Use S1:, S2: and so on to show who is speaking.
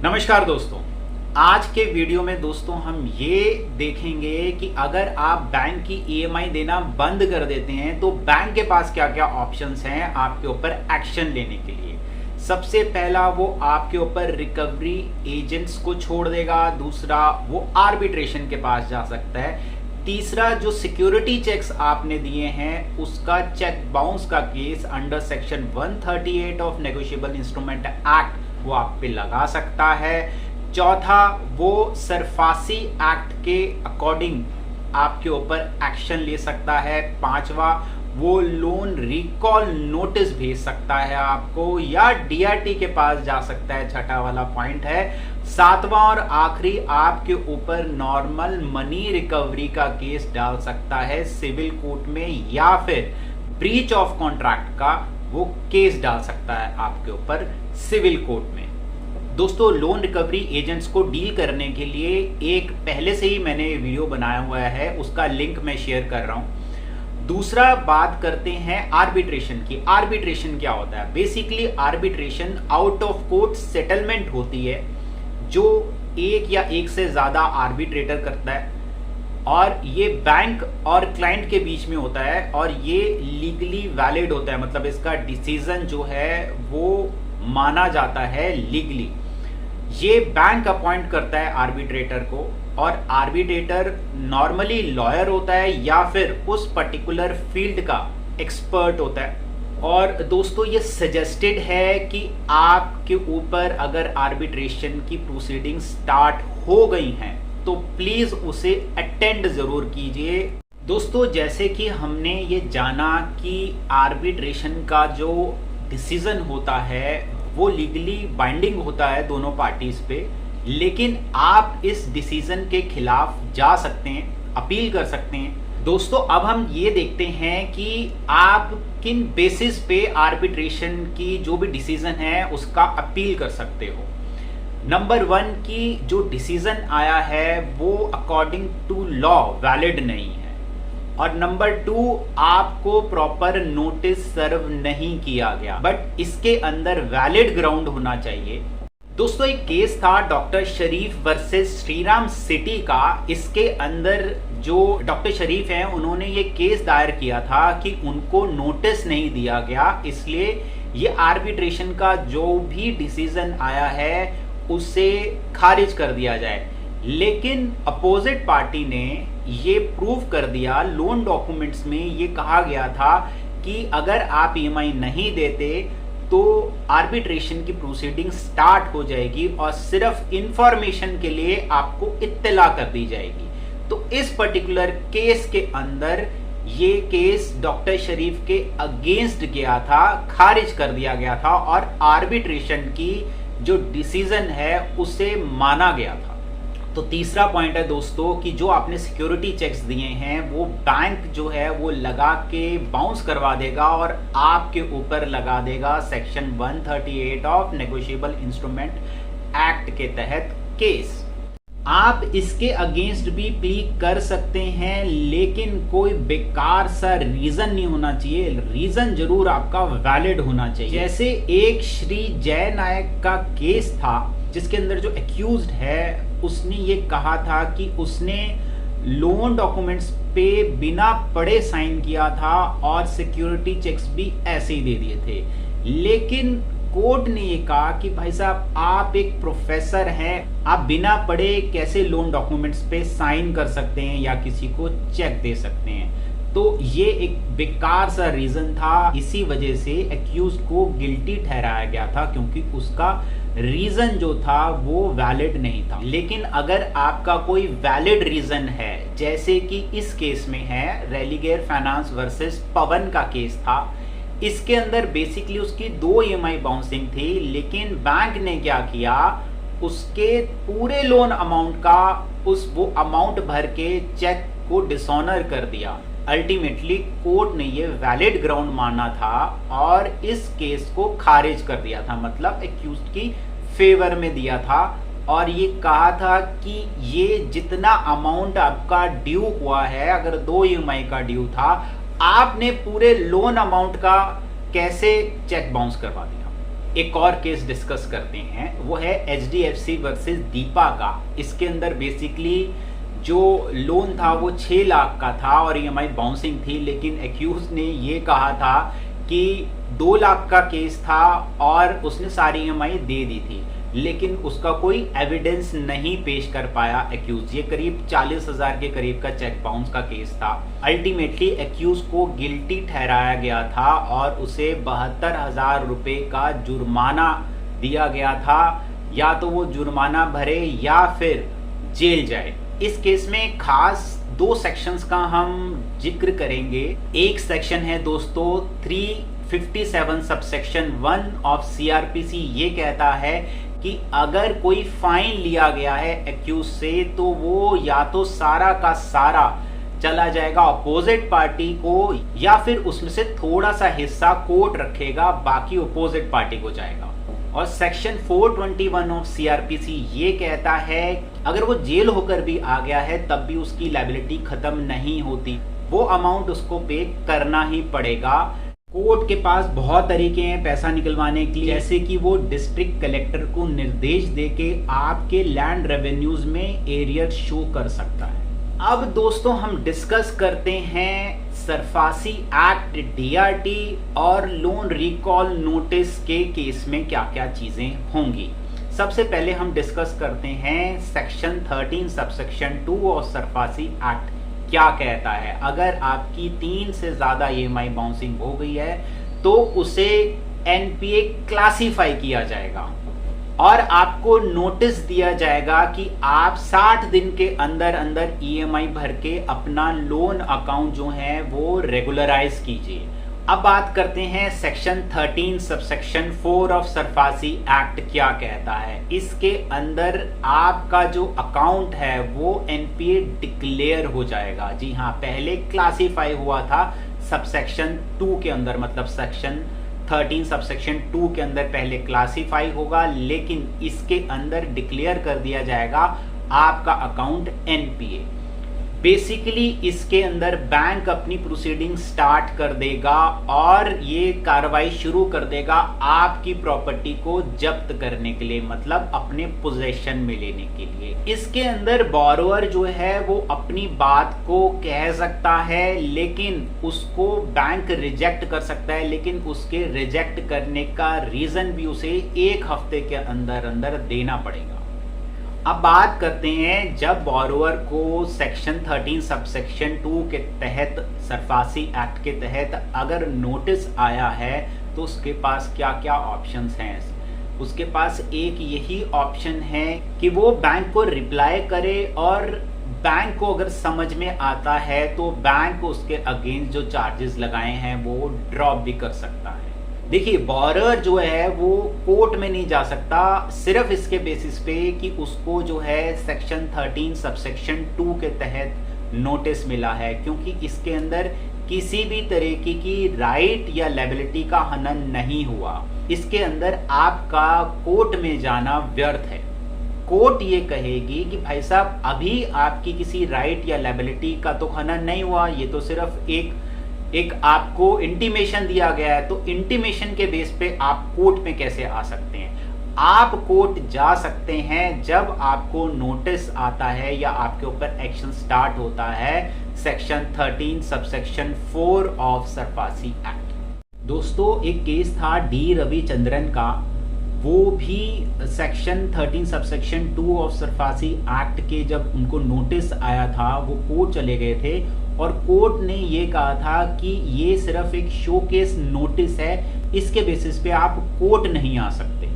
S1: नमस्कार दोस्तों। आज के वीडियो में दोस्तों हम ये देखेंगे कि अगर आप बैंक की ईएमआई देना बंद कर देते हैं तो बैंक के पास क्या क्या ऑप्शंस हैं आपके ऊपर एक्शन लेने के लिए। सबसे पहला, वो आपके ऊपर रिकवरी एजेंट्स को छोड़ देगा। दूसरा, वो आर्बिट्रेशन के पास जा सकता है। तीसरा, जो सिक्योरिटी चेक्स आपने दिए हैं उसका चेक बाउंस का case under section 138 of negotiable instrument act वो आप पे लगा सकता है। चौथा, वो सरफासी एक्ट के अकॉर्डिंग आपके ऊपर एक्शन ले सकता है। पांचवा, वो लोन रिकॉल नोटिस भेज सकता है आपको या डीआरटी के पास जा सकता है। छठा वाला पॉइंट है। सातवां और आखिरी, आपके ऊपर नॉर्मल मनी रिकवरी का केस डाल सकता है सिविल कोर्ट में, या फिर ब्रीच ऑफ कॉन्ट्रैक्ट का वो केस डाल सकता है आपके ऊपर सिविल कोर्ट में। दोस्तों, लोन रिकवरी एजेंट्स को डील करने के लिए एक पहले से ही मैंने वीडियो बनाया हुआ है, उसका लिंक मैं शेयर कर रहा हूं। दूसरा, बात करते हैं आर्बिट्रेशन की। आर्बिट्रेशन क्या होता है? Basically arbitration out of court settlement होती है जो एक या एक से ज्यादा आर्बिट्रेटर करता है, और ये बैंक और क्लाइंट के बीच में होता है और ये लीगली वैलिड होता है। मतलब इसका डिसीजन जो है वो माना जाता है लीगली। ये बैंक अपॉइंट करता है आर्बिट्रेटर को, और आर्बिट्रेटर नॉर्मली लॉयर होता है या फिर उस पर्टिकुलर फील्ड का एक्सपर्ट होता है। और दोस्तों, ये सजेस्टेड है कि आपके ऊपर अगर आर्बिट्रेशन की प्रोसीडिंग स्टार्ट हो गई हैं तो प्लीज उसे अटेंड जरूर कीजिए। दोस्तों, जैसे कि हमने ये जाना कि आर्बिट्रेशन का जो डिसीजन होता है वो लीगली बाइंडिंग होता है दोनों पार्टीज पे, लेकिन आप इस डिसीजन के खिलाफ जा सकते हैं, अपील कर सकते हैं। दोस्तों, अब हम ये देखते हैं कि आप किन बेसिस पे आर्बिट्रेशन की जो भी डिसीजन है उसका अपील कर सकते हो। नंबर 1 की जो डिसीजन आया है वो अकॉर्डिंग टू लॉ वैलिड नहीं है, और नंबर 2, आपको प्रॉपर नोटिस सर्व नहीं किया गया, बट इसके अंदर वैलिड ग्राउंड होना चाहिए। दोस्तों, एक केस था डॉक्टर शरीफ वर्सेस श्रीराम सिटी का। इसके अंदर जो डॉक्टर शरीफ हैं उन्होंने ये केस दायर किया था कि उनको नोटिस नहीं दिया गया, इसलिए ये आर्बिट्रेशन का जो भी डिसीजन आया है उसे खारिज कर दिया जाए। लेकिन अपोजिट पार्टी ने ये प्रूव कर दिया, लोन डॉक्यूमेंट्स में ये कहा गया था कि अगर आप ईएमआई नहीं देते तो आर्बिट्रेशन की प्रोसीडिंग स्टार्ट हो जाएगी और सिर्फ इंफॉर्मेशन के लिए आपको इत्तला कर दी जाएगी। तो इस पर्टिकुलर केस के अंदर ये केस डॉक्टर शरीफ के अगेंस्ट गया था, खारिज कर दिया गया था, और आर्बिट्रेशन की जो डिसीजन है उसे माना गया था। तो तीसरा पॉइंट है दोस्तों कि जो आपने सिक्योरिटी चेक्स दिए हैं वो बैंक जो है वो लगा के बाउंस करवा देगा और आपके ऊपर लगा देगा section 138 of negotiable instrument act के तहत केस। आप इसके अगेंस्ट भी प्ली कर सकते हैं, लेकिन कोई बेकार सा रीजन नहीं होना चाहिए। रीजन जरूर आपका वैलिड होना चाहिए। जैसे एक श्री जय नायक का केस था जिसके अंदर जो एक्यूज्ड है उसने ये कहा था कि उसने लोन डॉक्यूमेंट्स पे बिना पढ़े साइन किया था और सिक्योरिटी चेक्स भी ऐसे ही दे दिए थे। लेकिन कोर्ट ने ये कहा कि भाई साहब, आप एक प्रोफेसर हैं, आप बिना पढ़े कैसे लोन डॉक्यूमेंट्स पे साइन कर सकते हैं या किसी को चेक दे सकते हैं। तो ये एक बेकार सा रीजन था, इसी वजह से एक्यूज को गिल्टी ठहराया गया था, क्योंकि उसका रीजन जो था वो वैलिड नहीं था। लेकिन अगर आपका कोई वैलिड रीजन है, जैसे कि इस केस में है रेलिगेयर फाइनेंस वर्सेस पवन का केस था, इसके अंदर बेसिकली उसकी 2 ईएमआई बाउंसिंग थी, लेकिन बैंक ने क्या किया, उसके पूरे लोन अमाउंट का वो अमाउंट भर के चेक को डिसऑनर कर दिया। अल्टीमेटली कोर्ट ने ये वैलिड ग्राउंड माना था और इस केस को खारिज कर दिया था, मतलब एक्यूज्ड की फेवर में दिया था, और ये कहा था कि ये जितना अमाउंट आपका ड्यू हुआ है, अगर 2 ईएमआई का ड्यू था, आपने पूरे लोन अमाउंट का कैसे चेक बाउंस करवा दिया। एक और केस डिस्कस करते हैं, वो है HDFC वर्सेस दीपा का। इसके अंदर बेसिकली जो लोन था वो 6 लाख का था और EMI बाउंसिंग थी, लेकिन एक्यूज ने ये कहा था कि 2 लाख का केस था और उसने सारी EMI दे दी थी, लेकिन उसका कोई एविडेंस नहीं पेश कर पाया एक्यूज। ये करीब 40,000 के करीब का चेक बाउंस का केस था। अल्टीमेटली एक्यूज को गिल्टी ठहराया गया था और उसे 72,000 रुपये का जुर्माना दिया गया था। या तो वो जुर्माना भरे या फिर जेल जाए। इस केस में खास 2 सेक्शंस का हम जिक्र करेंगे। एक सेक्शन है दोस्तों 357 सबसेक्शन 1 ऑफ CRPC। ये कहता है कि अगर कोई फाइन लिया गया है एक्यूज से तो वो या तो सारा का सारा चला जाएगा अपोजिट पार्टी को, या फिर उसमें से थोड़ा सा हिस्सा कोर्ट रखेगा, बाकी अपोजिट पार्टी को जाएगा। और सेक्शन 421 ऑफ CRPC ये कहता है अगर वो जेल होकर भी आ गया है तब भी उसकी लायबिलिटी खत्म नहीं होती, वो अमाउंट उसको पे करना ही पड़ेगा। कोर्ट के पास बहुत तरीके हैं पैसा निकलवाने के लिए, जैसे कि वो डिस्ट्रिक्ट कलेक्टर को निर्देश देके आपके लैंड रेवेन्यूज में एरियर शो कर सकता है। अब दोस्तों हम डिस्कस करते हैं सरफासी एक्ट, DRT और लोन रिकॉल नोटिस के केस में क्या क्या चीजें होंगी। सबसे पहले हम डिस्कस करते हैं सेक्शन 13 सबसेक्शन 2 और सरफासी एक्ट क्या कहता है। अगर आपकी 3 से ज्यादा EMI बाउंसिंग हो गई है तो उसे NPA क्लासिफाई किया जाएगा और आपको नोटिस दिया जाएगा कि आप 60 दिन के अंदर अंदर EMI भर के अपना लोन अकाउंट जो है वो रेगुलराइज कीजिए। अब बात करते हैं section 13 subsection 4 of SARFAESI act क्या कहता है। इसके अंदर आपका जो अकाउंट है वो NPA डिक्लेयर हो जाएगा। जी हाँ, पहले क्लासिफाई हुआ था सबसेक्शन 2 के अंदर, मतलब सेक्शन 13 सबसेक्शन 2 के अंदर पहले क्लासिफाई होगा, लेकिन इसके अंदर डिक्लेयर कर दिया जाएगा आपका अकाउंट NPA। बेसिकली इसके अंदर बैंक अपनी प्रोसीडिंग स्टार्ट कर देगा और ये कार्रवाई शुरू कर देगा आपकी प्रॉपर्टी को जब्त करने के लिए, मतलब अपने पोजेशन में लेने के लिए। इसके अंदर बोरोअर जो है वो अपनी बात को कह सकता है, लेकिन उसको बैंक रिजेक्ट कर सकता है, लेकिन उसके रिजेक्ट करने का रीजन भी उसे 1 हफ्ते के अंदर अंदर देना पड़ेगा। अब बात करते हैं जब बोरोअर को सेक्शन 13 सबसेक्शन 2 के तहत, सरफासी एक्ट के तहत अगर नोटिस आया है तो उसके पास क्या क्या ऑप्शंस हैं। उसके पास एक यही ऑप्शन है कि वो बैंक को रिप्लाई करे और बैंक को अगर समझ में आता है तो बैंक उसके अगेंस्ट जो चार्जेस लगाए हैं वो ड्रॉप भी कर सकता है। देखिए, बोरोअर जो है वो कोर्ट में नहीं जा सकता सिर्फ इसके बेसिस पे कि उसको जो है सेक्शन 13 सबसेक्शन 2 के तहत नोटिस मिला है, क्योंकि इसके अंदर किसी भी तरीके की राइट या लायबिलिटी का हनन नहीं हुआ। इसके अंदर आपका कोर्ट में जाना व्यर्थ है। कोर्ट ये कहेगी कि भाई साहब अभी आपकी किसी राइट या लायबिलिटी का तो हनन नहीं हुआ, ये तो सिर्फ एक आपको इंटीमेशन दिया गया है, तो इंटीमेशन के बेस पे आप कोर्ट में कैसे आ सकते हैं। आप कोर्ट जा सकते हैं जब आपको नोटिस आता है या आपके ऊपर एक्शन स्टार्ट होता है section 13 subsection 4 of SARFAESI act. दोस्तों, एक केस था D रविचंद्रन का, वो भी section 13 subsection 2 of SARFAESI act के जब उनको नोटिस आया था वो कोर्ट चले गए थे और कोर्ट ने ये कहा था कि ये सिर्फ एक शोकेस नोटिस है, इसके बेसिस पे आप कोर्ट नहीं आ सकते।